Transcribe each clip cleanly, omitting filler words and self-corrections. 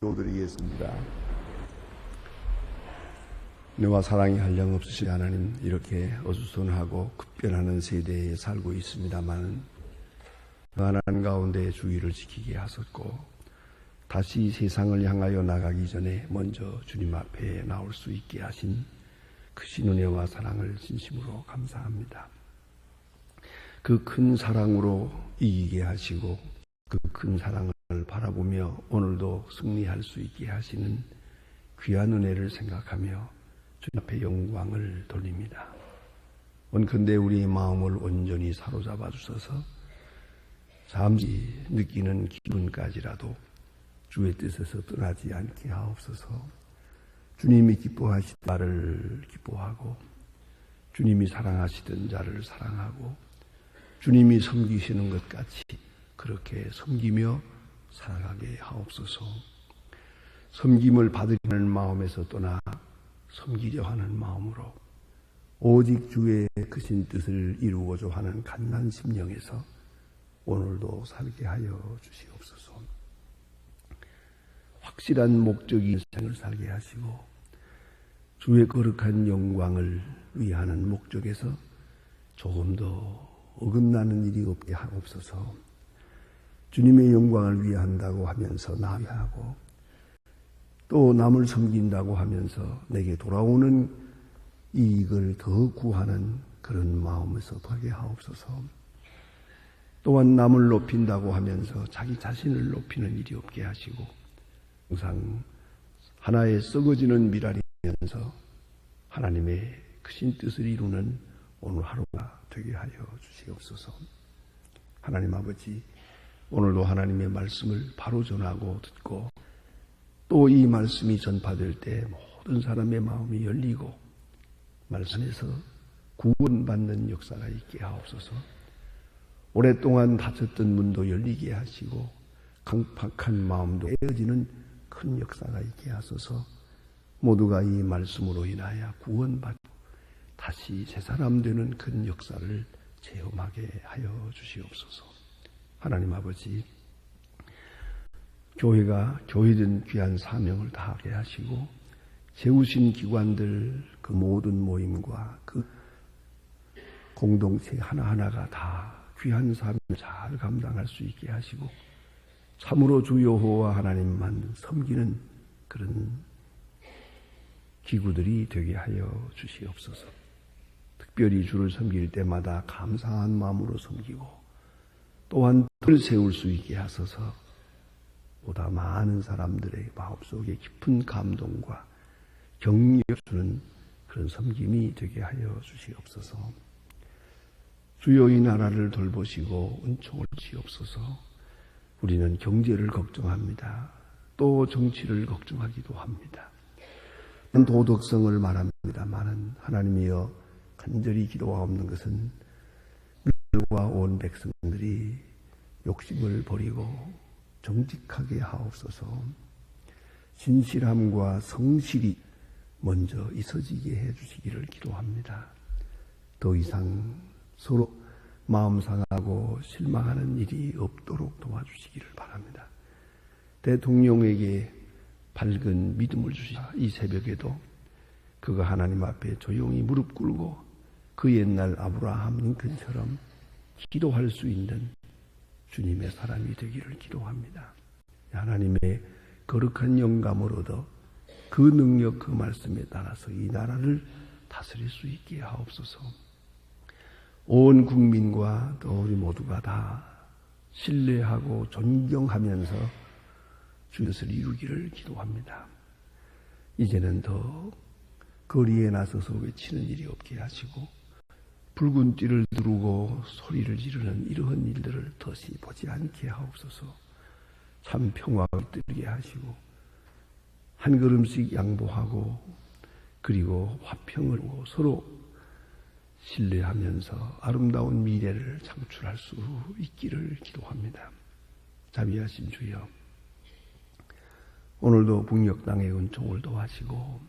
기도드리겠습니다. 너와 사랑이 한량없으신 하나님, 이렇게 어수선하고 급변하는 세대에 살고 있습니다만 가난 가운데 주의를 지키게 하셨고 다시 세상을 향하여 나가기 전에 먼저 주님 앞에 나올 수 있게 하신 크신 은혜와 사랑을 진심으로 감사합니다. 그 큰 사랑으로 이기게 하시고 그 큰 사랑을 바라보며 오늘도 승리할 수 있게 하시는 귀한 은혜를 생각하며 주님 앞에 영광을 돌립니다. 원컨대 우리 마음을 온전히 사로잡아 주셔서 잠시 느끼는 기분까지라도 주의 뜻에서 떠나지 않게 하옵소서. 주님이 기뻐하시던 자를 기뻐하고 주님이 사랑하시던 자를 사랑하고 주님이 섬기시는 것 같이 그렇게 섬기며 살아가게 하옵소서. 섬김을 받으려는 마음에서 떠나 섬기려 하는 마음으로 오직 주의 크신 뜻을 이루고자 하는 간난 심령에서 오늘도 살게 하여 주시옵소서. 확실한 목적이 인생을 살게 하시고 주의 거룩한 영광을 위하는 목적에서 조금 더 어긋나는 일이 없게 하옵소서. 주님의 영광을 위한다고 하면서 나하고 또 남을 섬긴다고 하면서 내게 돌아오는 이익을 더 구하는 그런 마음에서 하게 하옵소서. 또한 남을 높인다고 하면서 자기 자신을 높이는 일이 없게 하시고 항상 하나의 썩어지는 미랄이면서 하나님의 크신 뜻을 이루는 오늘 하루가 되게 하여 주시옵소서. 하나님 아버지, 오늘도 하나님의 말씀을 바로 전하고 듣고 또 이 말씀이 전파될 때 모든 사람의 마음이 열리고 말씀에서 구원받는 역사가 있게 하옵소서. 오랫동안 닫혔던 문도 열리게 하시고 강팍한 마음도 깨어지는 큰 역사가 있게 하소서. 모두가 이 말씀으로 인하여 구원받고 다시 새 사람 되는 큰 역사를 체험하게 하여 주시옵소서. 하나님 아버지, 교회가 교회된 귀한 사명을 다하게 하시고 세우신 기관들 그 모든 모임과 그 공동체 하나하나가 다 귀한 사명을 잘 감당할 수 있게 하시고 참으로 주 여호와 하나님만 섬기는 그런 기구들이 되게 하여 주시옵소서. 특별히 주를 섬길 때마다 감사한 마음으로 섬기고 또한 을 세울 수 있게 하소서. 보다 많은 사람들의 마음속에 깊은 감동과 격려를 주는 그런 섬김이 되게 하여 주시옵소서. 주여 이 나라를 돌보시고 은총을 주시옵소서. 우리는 경제를 걱정합니다. 또 정치를 걱정하기도 합니다. 도덕성을 말합니다마는 하나님이여 간절히 기도하옵는 것은 민족과 온 백성들이 욕심을 버리고 정직하게 하옵소서. 진실함과 성실이 먼저 있어지게 해주시기를 기도합니다. 더 이상 서로 마음 상하고 실망하는 일이 없도록 도와주시기를 바랍니다. 대통령에게 밝은 믿음을 주시라. 이 새벽에도 그가 하나님 앞에 조용히 무릎 꿇고 그 옛날 아브라함 링컨처럼 기도할 수 있는 주님의 사람이 되기를 기도합니다. 하나님의 거룩한 영감을 얻어 그 능력 그 말씀에 따라서 이 나라를 다스릴 수 있게 하옵소서. 온 국민과 또 우리 모두가 다 신뢰하고 존경하면서 주의 뜻을 이루기를 기도합니다. 이제는 더 거리에 나서서 외치는 일이 없게 하시고 붉은 띠를 두르고 소리를 지르는 이러한 일들을 다시 보지 않게 하옵소서. 참 평화가 깃들게 하시고 한 걸음씩 양보하고 그리고 화평을 서로 신뢰하면서 아름다운 미래를 창출할 수 있기를 기도합니다. 자비하신 주여, 오늘도 북녘 땅의 은총을 도와시고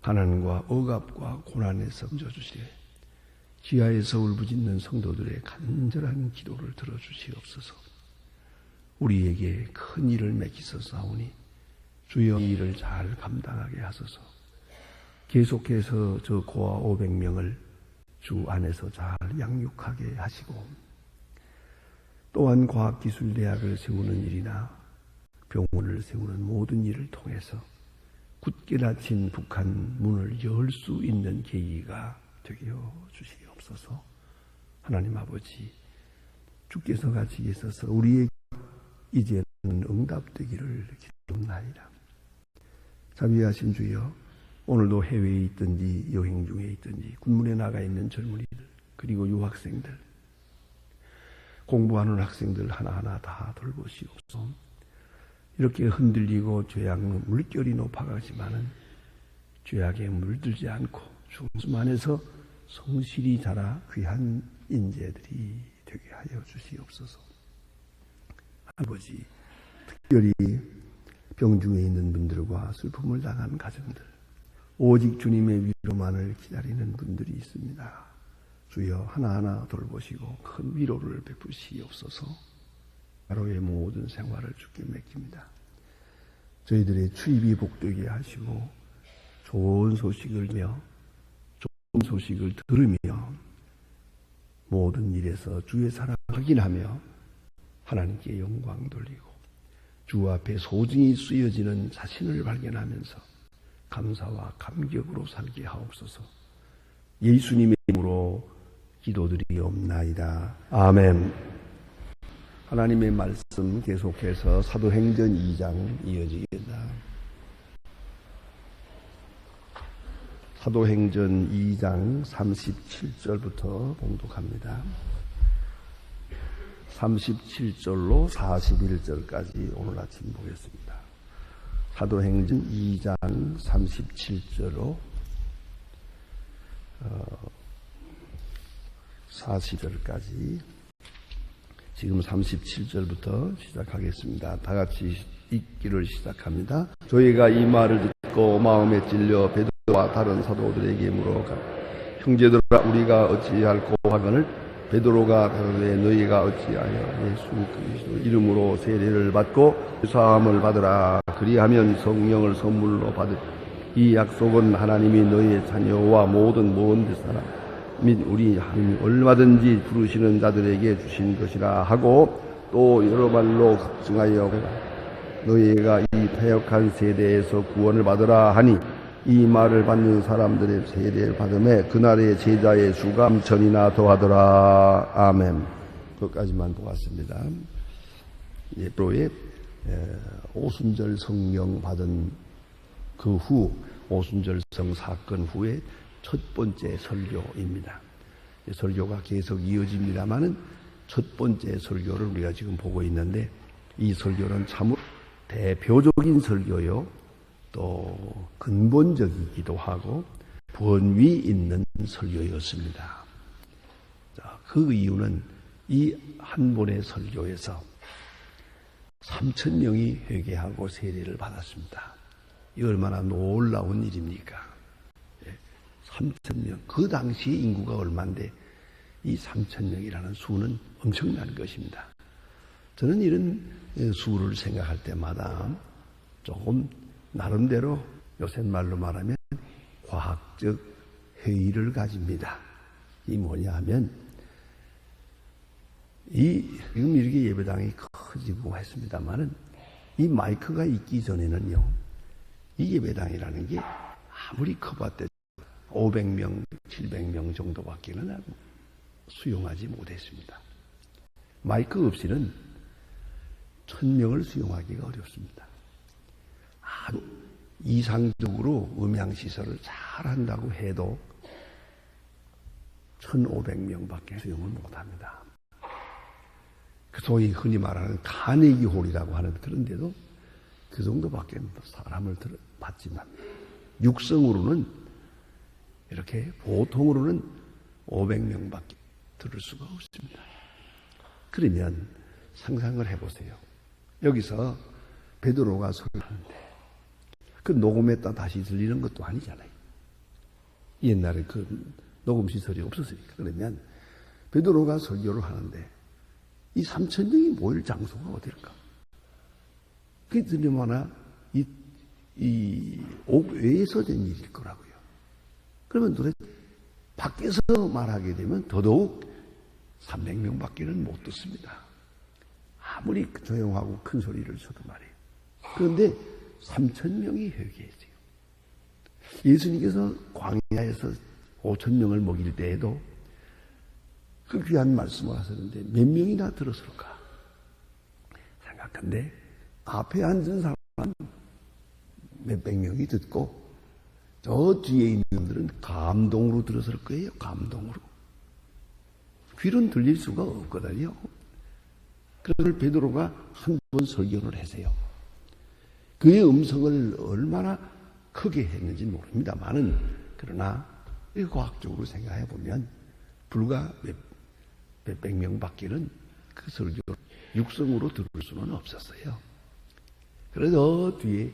가난과 억압과 고난에서 건져주시되 지하에서 울부짖는 성도들의 간절한 기도를 들어주시옵소서. 우리에게 큰 일을 맡기셨사오니 주여 이 일을 잘 감당하게 하소서. 계속해서 저 고아 500명을 주 안에서 잘 양육하게 하시고, 또한 과학기술대학을 세우는 일이나 병원을 세우는 모든 일을 통해서 굳게 닫힌 북한 문을 열 수 있는 계기가 되게 주시옵소서. 하나님 아버지, 주께서 같이 계셔서 우리에게 이제는 응답되기를 기도합나이다. 자비하신 주여, 오늘도 해외에 있든지 여행 중에 있든지 군문에 나가 있는 젊은이들, 그리고 유학생들, 공부하는 학생들 하나하나 다 돌보시옵소서. 이렇게 흔들리고 죄악 물결이 높아가지만은 죄악에 물들지 않고 주 말씀 안에서 성실히 자라 귀한 인재들이 되게 하여 주시옵소서. 아버지, 특별히 병중에 있는 분들과 슬픔을 당한 가정들, 오직 주님의 위로만을 기다리는 분들이 있습니다. 주여 하나하나 돌보시고 큰 위로를 베푸시옵소서. 하루의 모든 생활을 주께 맡깁니다. 저희들의 추입이 복되게 하시고 좋은 소식을 들으며 모든 일에서 주의 사랑을 확인하며 하나님께 영광 돌리고 주 앞에 소중히 쓰여지는 자신을 발견하면서 감사와 감격으로 살게 하옵소서. 예수님의 이름으로 기도드리옵나이다. 아멘. 하나님의 말씀 계속해서 사도행전 2장 이어지겠다. 사도행전 2장 37절부터 봉독합니다. 37절로 41절까지 오늘 아침 보겠습니다. 사도행전 2장 37절로 40절까지 지금 37절부터 시작하겠습니다. 다 같이 읽기를 시작합니다. 저희가 이 말을 듣고 마음에 찔려 베드로와 다른 사도들에게 물어가 형제들아 우리가 어찌할꼬 하거늘 베드로가 가로되 너희가 어찌하여 예수 그리스도 이름으로 세례를 받고 사함을 받으라. 그리하면 성령을 선물로 받으리. 이 약속은 하나님이 너희의 자녀와 모든 먼 사람 및 우리 하나님이 얼마든지 부르시는 자들에게 주신 것이라 하고 또 여러 말로 걱정하여 너희가 이 패역한 세대에서 구원을 받으라 하니 이 말을 받는 사람들의 세례를 받음에 그날의 제자의 수가 3,000이나 더하더라. 아멘. 그것까지만 보았습니다. 예브로의 오순절 성령 받은 그 후 오순절성 사건 후에 첫 번째 설교입니다. 설교가 계속 이어집니다만은 첫 번째 설교를 우리가 지금 보고 있는데 이 설교는 참 대표적인 설교요. 또 근본적이기도 하고 번위 있는 설교였습니다. 그 이유는 이 한 번의 설교에서 3,000명이 회개하고 세례를 받았습니다. 이 얼마나 놀라운 일입니까? 3,000명. 그 당시의 인구가 얼마인데 이 3,000명이라는 수는 엄청난 것입니다. 저는 이런 수를 생각할 때마다 조금 나름대로 요새 말로 말하면 과학적 회의를 가집니다. 이 뭐냐 하면 지금 이렇게 예배당이 커지고 했습니다만은 이 마이크가 있기 전에는요, 이 예배당이라는 게 아무리 커봤대 500명, 700명 정도밖에는 수용하지 못했습니다. 마이크 없이는 1,000명을 수용하기가 어렵습니다. 아주 이상적으로 음향시설을 잘 한다고 해도 1,500명밖에 수용을 못합니다. 그 소위 흔히 말하는 카네기 홀이라고 하는 그런 데도 그 정도밖에 사람을 받지만 육성으로는 이렇게 보통으로는 500명밖에 들을 수가 없습니다. 그러면 상상을 해보세요. 여기서 베드로가 설교하는데 그 녹음했다 다시 들리는 것도 아니잖아요. 옛날에 그 녹음 시설이 없었으니까. 그러면 베드로가 설교를 하는데 이 3,000명이 모일 장소가 어딜까? 그게 들리마나 이 이 옥외에서 된 일일 거라고요. 그러면 도대체 밖에서 말하게 되면 더더욱 300명밖에는 못 듣습니다. 아무리 조용하고 큰 소리를 쳐도 말이에요. 그런데 3,000명이 회개했어요. 예수님께서 광야에서 5,000명을 먹일 때에도 그 귀한 말씀을 하셨는데 몇 명이나 들었을까? 생각한데 앞에 앉은 사람은 몇백 명이 듣고 저 뒤에 있는 분들은 감동으로 들었을 거예요. 감동으로. 귀는 들릴 수가 없거든요. 그래서 베드로가 한 번 설교를 했어요. 그의 음성을 얼마나 크게 했는지 모릅니다만은, 그러나 과학적으로 생각해 보면 불과 몇백 명밖에는 그 설교를 육성으로 들을 수는 없었어요. 그래서 뒤에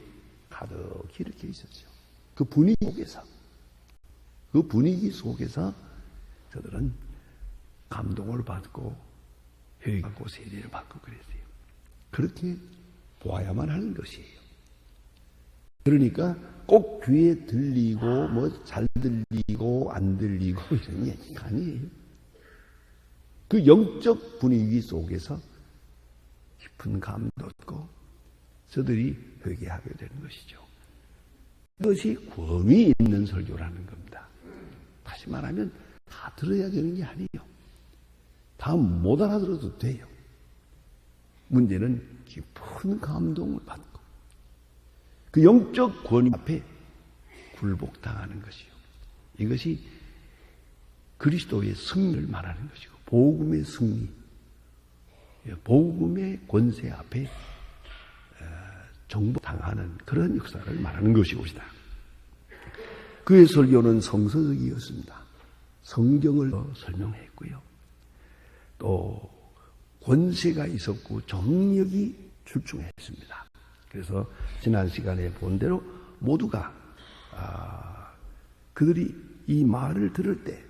가득히 이렇게 있었죠. 그 분위기 속에서 저들은 감동을 받고 회개하고 세례를 받고 그랬어요. 그렇게 보아야만 하는 것이에요. 그러니까 꼭 귀에 들리고 뭐 잘 들리고 안 들리고 이런 얘기가 아니에요. 그 영적 분위기 속에서 깊은 감도 얻고 저들이 회개하게 되는 것이죠. 이것이 권위 있는 설교라는 겁니다. 다시 말하면 다 들어야 되는 게 아니에요. 다 못 알아들어도 돼요. 문제는 깊은 감동을 받고 그 영적 권위 앞에 굴복당하는 것이요. 이것이 그리스도의 승리를 말하는 것이고 복음의 승리, 복음의 권세 앞에 정복당하는 그런 역사를 말하는 것이옵니다. 그의 설교는 성서적이었습니다. 성경을 설명했고요. 또 권세가 있었고 정력이 출중했습니다. 그래서 지난 시간에 본 대로 모두가 그들이 이 말을 들을 때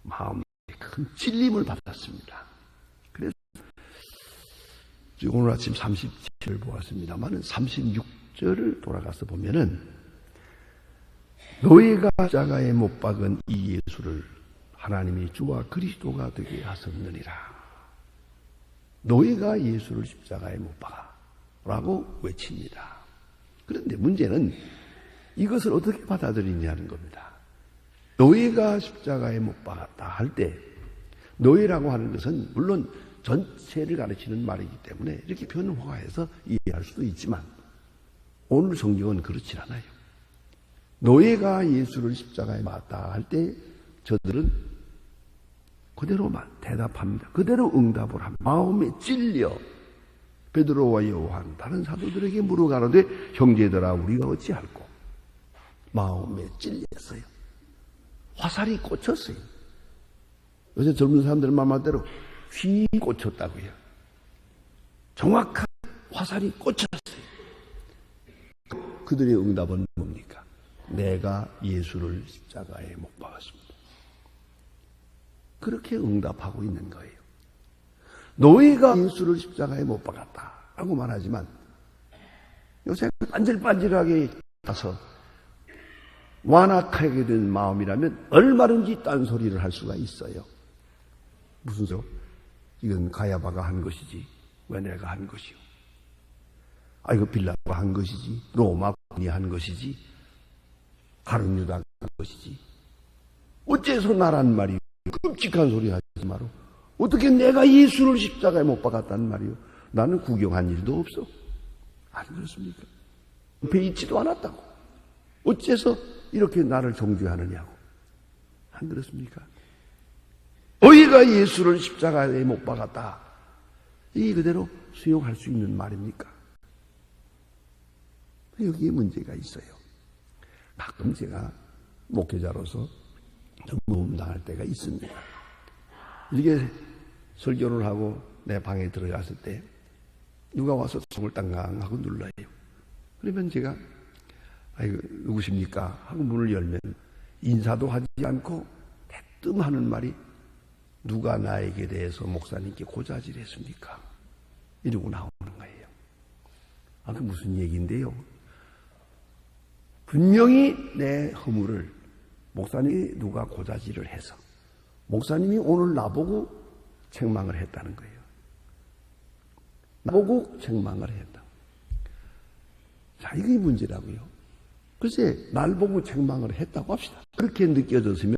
마음에 큰 찔림을 받았습니다. 그래서 오늘 아침 37절 보았습니다만 36절을 돌아가서 보면은 너희가 십자가에 못 박은 이 예수를 하나님이 주와 그리스도가 되게 하셨느니라. 너희가 예수를 십자가에 못 박아 라고 외칩니다. 그런데 문제는 이것을 어떻게 받아들이냐는 겁니다. 너희가 십자가에 못 박았다 할 때 너희라고 하는 것은 물론 전체를 가르치는 말이기 때문에 이렇게 변화해서 이해할 수도 있지만 오늘 성경은 그렇지 않아요. 너희가 예수를 십자가에 맞다 할 때 저들은 그대로만 대답합니다. 그대로 응답을 합니다. 마음에 찔려 베드로와 요한 다른 사도들에게 물어가로되 형제들아 우리가 어찌할꼬. 마음에 찔렸어요. 화살이 꽂혔어요. 요새 젊은 사람들 말대로 휘 꽂혔다고요. 정확한 화살이 꽂혔어요. 그들의 응답은 뭡니까? 내가 예수를 십자가에 못 박았습니다. 그렇게 응답하고 있는 거예요. 너희가 예수를 십자가에 못 박았다 라고 말하지만 요새 반질반질하게 가서 완악하게 된 마음이라면 얼마든지 딴소리를 할 수가 있어요. 무슨 소리? 이건 가야바가 한 것이지 왜 내가 한 것이요? 이거 빌라가 한 것이지 로마군이 한 것이지 가룟 유다가 한 것이지 어째서 나란 말이요? 끔찍한 소리 하지 마라. 어떻게 내가 예수를 십자가에 못 박았단 말이요? 나는 구경한 일도 없어. 안 그렇습니까? 옆에 있지도 않았다고. 어째서 이렇게 나를 정죄하느냐고. 안 그렇습니까? 너희가 예수를 십자가에 못 박았다. 이 그대로 수용할 수 있는 말입니까? 여기에 문제가 있어요. 가끔 제가 목회자로서 모험당할 때가 있습니다. 이렇게 설교를 하고 내 방에 들어갔을 때 누가 와서 손을 땅강 하고 눌러요. 그러면 제가 아이고 누구십니까? 하고 문을 열면 인사도 하지 않고 대뜸 하는 말이 누가 나에게 대해서 목사님께 고자질했습니까? 이러고 나오는 거예요. 그 무슨 얘기인데요? 분명히 내 허물을 목사님이 누가 고자질을 해서 목사님이 오늘 나보고 책망을 했다는 거예요. 나보고 책망을 했다. 자, 이게 문제라고요. 글쎄, 날 보고 책망을 했다고 합시다. 그렇게 느껴졌으면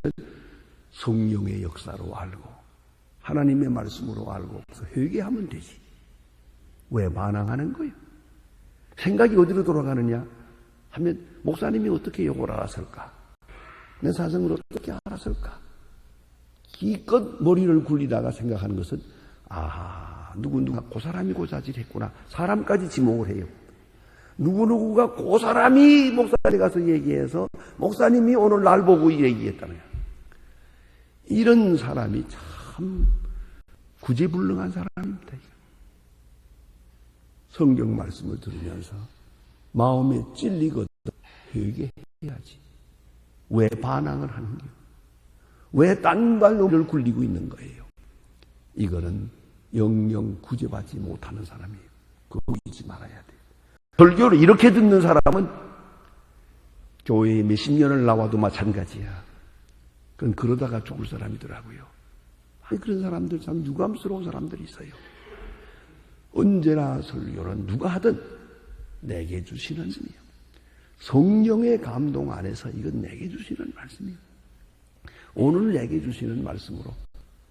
성령의 역사로 알고 하나님의 말씀으로 알고 그래서 회개하면 되지. 왜 반항하는 거예요? 생각이 어디로 돌아가느냐 하면 목사님이 어떻게 욕을 알았을까? 내 사정을 어떻게 알았을까? 기껏 머리를 굴리다가 생각하는 것은 누구누가 그 사람이 고자질했구나. 사람까지 지목을 해요. 누구누구가 그 사람이 목사님에 가서 얘기해서 목사님이 오늘 날 보고 얘기했다는 거야. 이런 사람이 참 구제불능한 사람입니다. 성경 말씀을 들으면서 마음에 찔리거든 회개해야지. 왜 반항을 하는 거예요? 왜 딴 발로 굴리고 있는 거예요? 이거는 영영 구제받지 못하는 사람이에요. 그거 잊지 말아야 돼요. 설교를 이렇게 듣는 사람은 교회에 몇십 년을 나와도 마찬가지야. 그건 그러다가 죽을 사람이더라고요. 그런 사람들 참 유감스러운 사람들이 있어요. 언제나 설교는 누가 하든 내게 주시는 말씀이에요. 성령의 감동 안에서 이건 내게 주시는 말씀이에요. 오늘 내게 주시는 말씀으로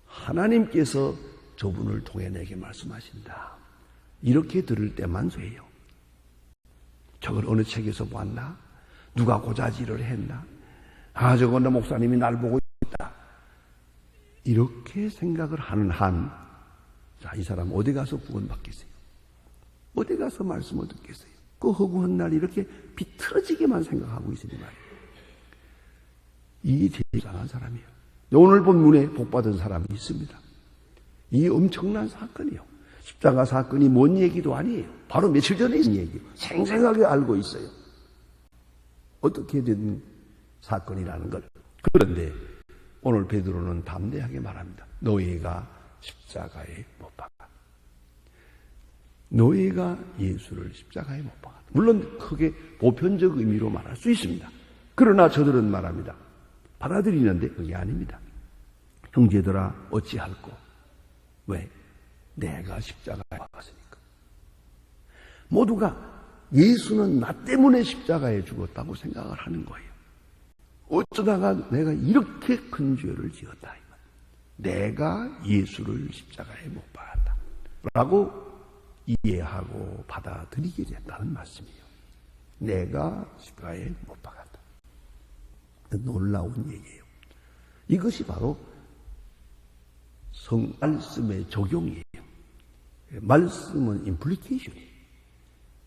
하나님께서 저분을 통해 내게 말씀하신다. 이렇게 들을 때만 돼요. 저걸 어느 책에서 보았나? 누가 고자질을 했나? 저건 목사님이 날 보고 있다. 이렇게 생각을 하는 한, 자, 이 사람 어디 가서 구원받겠어요? 어디 가서 말씀을 듣겠어요? 그 허구한 날 이렇게 비틀어지게만 생각하고 있으니 말이에요. 이게 제일 이상한 사람이에요. 오늘 본문에 복받은 사람이 있습니다. 이 엄청난 사건이요. 십자가 사건이 뭔 얘기도 아니에요. 바로 며칠 전에 있는 얘기예요. 생생하게 알고 있어요. 어떻게 된 사건이라는 걸. 그런데 오늘 베드로는 담대하게 말합니다. 너희가 십자가에 못 박아. 너희가 예수를 십자가에 못 박아. 물론 크게 보편적 의미로 말할 수 있습니다. 그러나 저들은 말합니다. 받아들이는데 그게 아닙니다. 형제들아 어찌할꼬? 왜? 내가 십자가에 박았으니까. 모두가 예수는 나 때문에 십자가에 죽었다고 생각을 하는 거예요. 어쩌다가 내가 이렇게 큰 죄를 지었다. 내가 예수를 십자가에 못 박았다. 라고 이해하고 받아들이게 됐다는 말씀이에요. 내가 십자가에 못 박았다. 놀라운 얘기예요. 이것이 바로 말씀의 적용이에요. 말씀은 임플리케이션이에요.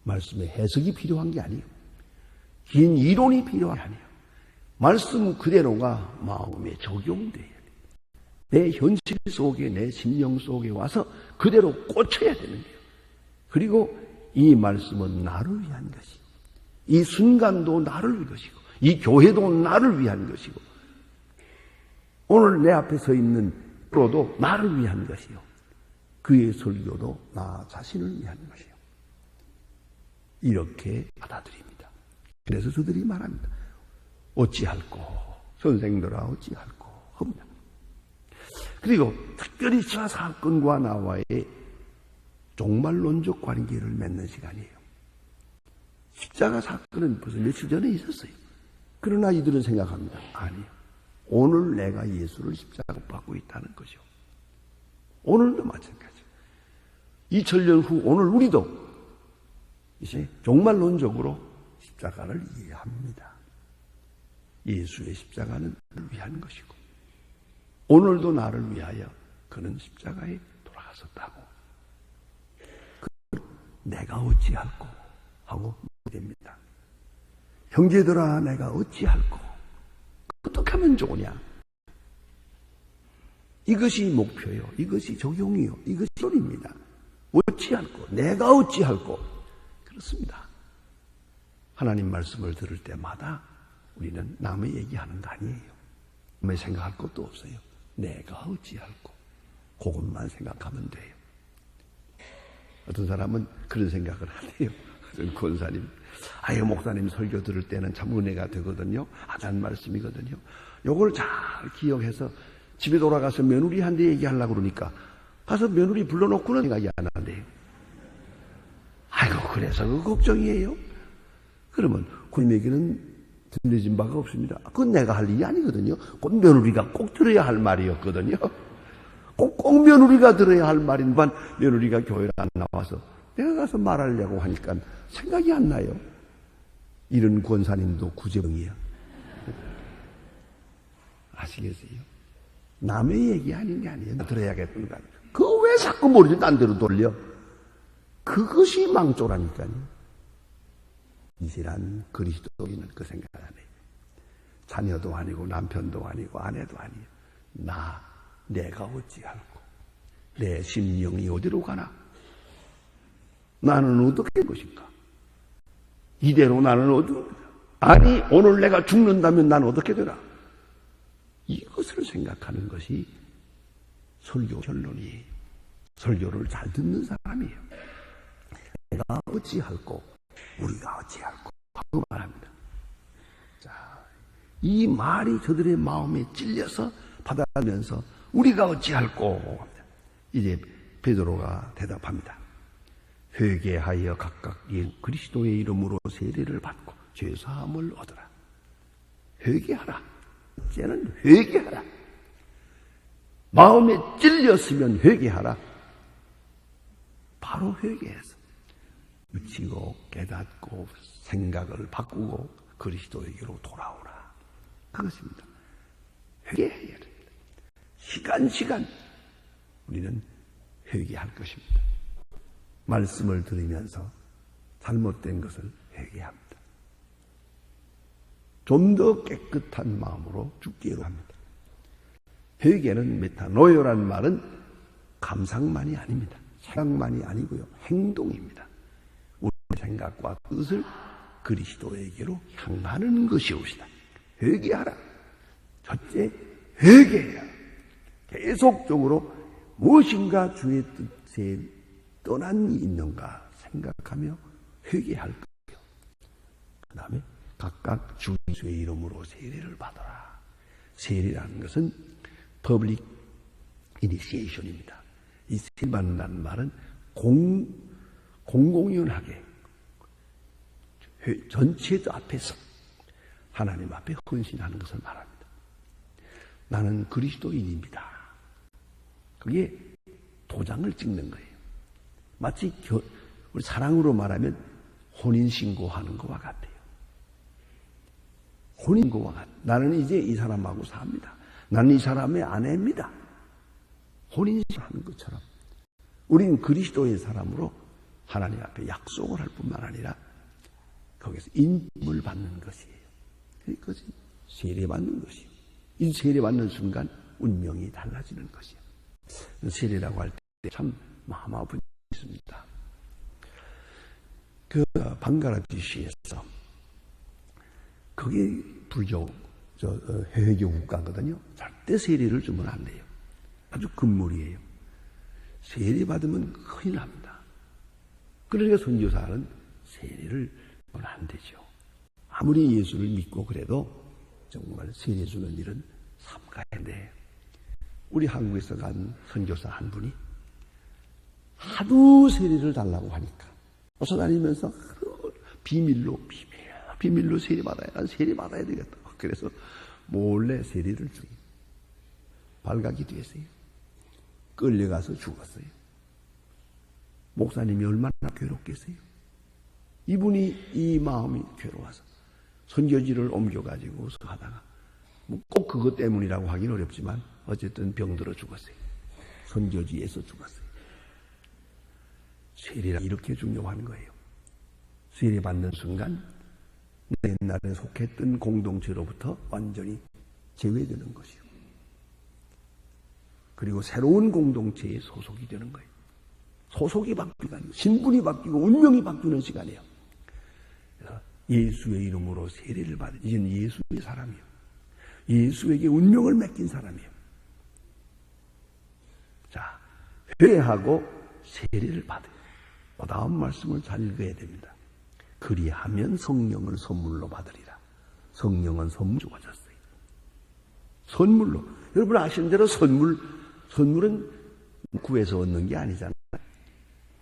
말씀의 해석이 필요한 게 아니에요. 긴 이론이 필요한 게 아니에요. 말씀 그대로가 마음에 적용돼야 돼요. 내 현실 속에, 내 심령 속에 와서 그대로 꽂혀야 되는 거예요. 그리고 이 말씀은 나를 위한 것이, 이 순간도 나를 위한 것이고, 이 교회도 나를 위한 것이고, 오늘 내 앞에 서 있는 프로도 나를 위한 것이요. 그의 설교도 나 자신을 위한 것이요. 이렇게 받아들입니다. 그래서 저들이 말합니다. 어찌할꼬? 선생들아 어찌할꼬? 합니다. 그리고 특별히 저 사건과 나와의 종말론적 관계를 맺는 시간이에요. 십자가 사건은 벌써 며칠 전에 있었어요. 그러나 이들은 생각합니다. 아니요. 오늘 내가 예수를 십자가로 받고 있다는 거죠. 오늘도 마찬가지. 2000년 후 오늘 우리도 이제 종말론적으로 십자가를 이해합니다. 예수의 십자가는 나를 위한 것이고 오늘도 나를 위하여 그는 십자가에 돌아갔었다고. 내가 어찌할꼬 하고 묻습니다. 형제들아 내가 어찌할꼬? 어떻게 하면 좋으냐? 이것이 목표요. 이것이 적용이요. 이것이 소리입니다. 어찌할꼬? 내가 어찌할꼬? 그렇습니다. 하나님 말씀을 들을 때마다 우리는 남의 얘기하는 거 아니에요. 남의 생각할 것도 없어요. 내가 어찌할꼬? 그것만 생각하면 돼요. 어떤 사람은 그런 생각을 안 해요. 권사님, 아예 목사님 설교 들을 때는 참 은혜가 되거든요. 아단 말씀이거든요. 요걸 잘 기억해서 집에 돌아가서 며느리한테 얘기하려고 그러니까 가서 며느리 불러놓고는 생각이 안 나는데요. 아이고, 그래서 그 걱정이에요. 그러면 군에게는 들려진 바가 없습니다. 그건 내가 할 일이 아니거든요. 꼭 며느리가 꼭 들어야 할 말이었거든요. 꼭 며느리가 들어야 할 말인만 며느리가 교회를 안 나와서 내가 가서 말하려고 하니까 생각이 안 나요. 이런 권사님도 구제병이야. 아시겠어요? 남의 얘기 아닌 게 아니에요. 들어야겠다는 거 아니에요. 그거 왜 자꾸 머리를 딴 데로 돌려? 그것이 망조라니까요. 이슬한 그리스도인은 그 생각 안 해요. 자녀도 아니고 남편도 아니고 아내도 아니에요. 내가 어찌할꼬? 내 심령이 어디로 가나? 나는 어떻게 될 것인가? 이대로 나는 아니 오늘 내가 죽는다면 난 어떻게 되나? 이것을 생각하는 것이 설교 결론이에요. 설교를 잘 듣는 사람이에요. 내가 어찌할꼬? 우리가 어찌할꼬? 하고 말합니다. 자, 이 말이 저들의 마음에 찔려서 받아들면서 우리가 어찌할꼬? 이제 베드로가 대답합니다. 회개하여 각각 그리스도의 이름으로 세례를 받고 죄사함을 얻으라. 회개하라. 이제는 회개하라. 마음에 찔렸으면 회개하라. 바로 회개해서 미치고 깨닫고 생각을 바꾸고 그리스도에게로 돌아오라. 그것입니다. 회개해야 됩니다. 시간 우리는 회개할 것입니다. 말씀을 들으면서 잘못된 것을 회개합니다. 좀 더 깨끗한 마음으로 죽기로 합니다. 회개는 메타노이란 말은 감상만이 아닙니다. 생각만이 아니고요. 행동입니다. 우리의 생각과 뜻을 그리스도에게로 향하는 것이옵시다. 회개하라. 첫째, 회개해야 계속적으로 무엇인가 주의 뜻에 떠난 일이 있는가 생각하며 회개할 거예요. 그 다음에 각각 주 예수의 이름으로 세례를 받아라. 세례라는 것은 퍼블릭 이니시에이션입니다. 이 세례 받는다는 말은 공공연하게 전체 앞에서 하나님 앞에 헌신하는 것을 말합니다. 나는 그리스도인입니다. 그게 도장을 찍는 거예요. 마치 우리 사랑으로 말하면 혼인신고하는 것과 같아요. 혼인신고와 같아요. 나는 이제 이 사람하고 삽니다. 나는 이 사람의 아내입니다. 혼인신고하는 것처럼 우리는 그리스도의 사람으로 하나님 앞에 약속을 할 뿐만 아니라 거기서 인품을 받는 것이에요. 그것이 세례받는 것이에요. 이 세례받는 순간 운명이 달라지는 것이에요. 세례라고 할 때 참 마음 아픈 있습니다. 그 방가라디시에서 그게 불교 회교 국가거든요. 절대 세례를 주면 안 돼요. 아주 금물이에요. 세례 받으면 큰일 납니다. 그러니까 선교사는 세례를 주면 안 되죠. 아무리 예수를 믿고 그래도 정말 세례 주는 일은 삼가야 돼. 우리 한국에서 간 선교사 한 분이 하도 세례를 달라고 하니까 쫓아다니면서 비밀로 세례 받아야, 난 세례 받아야 되겠다. 그래서 몰래 세례를 주고 발각이 됐어요. 끌려가서 죽었어요. 목사님이 얼마나 괴롭겠어요. 이분이 이 마음이 괴로워서 선교지를 옮겨가지고 하다가 꼭 그것 때문이라고 하긴 어렵지만 어쨌든 병들어 죽었어요. 선교지에서 죽었어요. 세례가 이렇게 중요한 거예요. 세례 받는 순간 옛날에 속했던 공동체로부터 완전히 제외되는 것이요. 그리고 새로운 공동체에 소속이 되는 거예요. 소속이 바뀌고 신분이 바뀌고 운명이 바뀌는 시간이에요. 그래서 예수의 이름으로 세례를 받은 이제는 예수의 사람이요. 예수에게 운명을 맡긴 사람이에요. 자, 회개하고 세례를 받아요. 그 다음 말씀을 잘 읽어야 됩니다. 그리하면 성령을 선물로 받으리라. 성령은 선물 주어졌어요. 선물로. 여러분 아시는 대로 선물은 구해서 얻는 게 아니잖아요.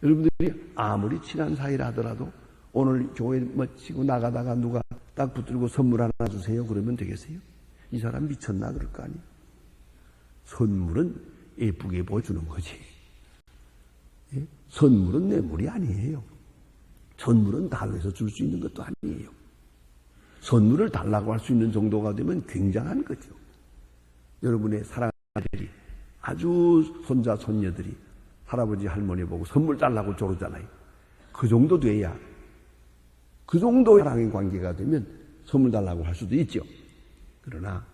여러분들이 아무리 친한 사이라 하더라도 오늘 교회 치고 나가다가 누가 딱 붙들고 선물 하나 주세요 그러면 되겠어요? 이 사람 미쳤나 그럴 거 아니에요. 선물은 예쁘게 보여주는 거지. 예? 선물은 뇌물이 아니에요. 선물은 달라고 해서 줄 수 있는 것도 아니에요. 선물을 달라고 할 수 있는 정도가 되면 굉장한 거죠. 여러분의 사랑하는 아들이 아주 손자 손녀들이 할아버지 할머니 보고 선물 달라고 조르잖아요. 그 정도 돼야, 그 정도 사랑의 관계가 되면 선물 달라고 할 수도 있죠. 그러나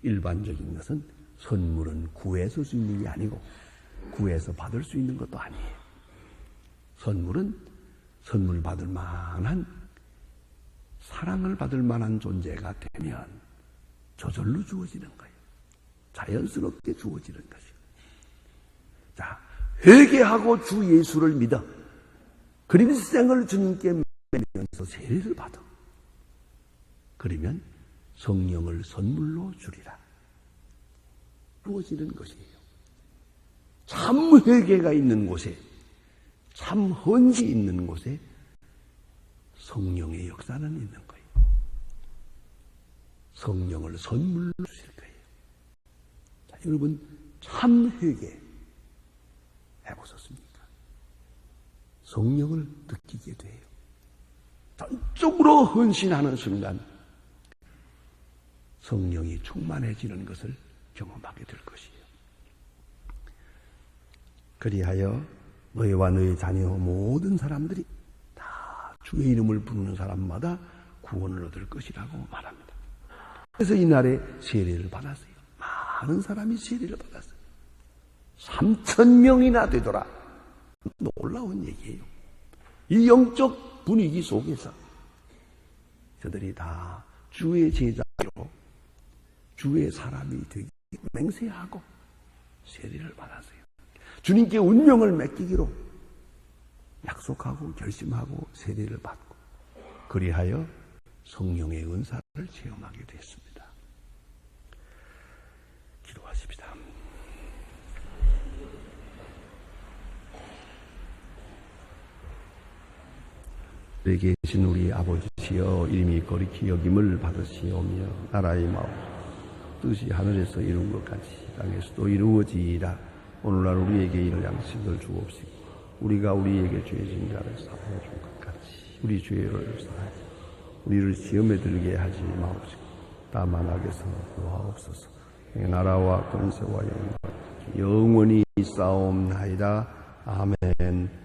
일반적인 것은 선물은 구해서 줄 수 있는 게 아니고 구해서 받을 수 있는 것도 아니에요. 선물은 선물 받을 만한, 사랑을 받을 만한 존재가 되면 저절로 주어지는 거예요. 자연스럽게 주어지는 것이요. 자, 회개하고 주 예수를 믿어 그리스도를 주님께 매면서 세례를 받아. 그러면 성령을 선물로 주리라. 주어지는 것이에요. 참 회개가 있는 곳에, 참 헌신이 있는 곳에 성령의 역사는 있는 거예요. 성령을 선물로 주실 거예요. 자, 여러분 참 회개 해보셨습니까? 성령을 느끼게 돼요. 전적으로 헌신하는 순간 성령이 충만해지는 것을 경험하게 될 것이에요. 그리하여 너희와 너희 자녀 모든 사람들이 다 주의 이름을 부르는 사람마다 구원을 얻을 것이라고 말합니다. 그래서 이날에 세례를 받았어요. 많은 사람이 세례를 받았어요. 3,000명이나 되더라. 놀라운 얘기예요. 이 영적 분위기 속에서 저들이 다 주의 제자로 주의 사람이 되기 맹세하고 세례를 받았어요. 주님께 운명을 맡기기로 약속하고 결심하고 세례를 받고 그리하여 성령의 은사를 체험하게 됐습니다. 기도하십시다. 내게 계신 우리 아버지시여 이름이 거룩히 여김을 받으시오며 나라의 마음 뜻이 하늘에서 이룬 것 같이 땅에서도 이루어지이다. 오늘날 우리에게 이를 양식을 주옵시고 우리가 우리에게 죄 지은 자를 사하여 준 것 같이 우리 죄를 사하지 우리를 시험에 들게 하지 마옵시고 다만 악에서 구하옵소서. 나라와 권세와 영광 영원히 싸움나이다. 아멘.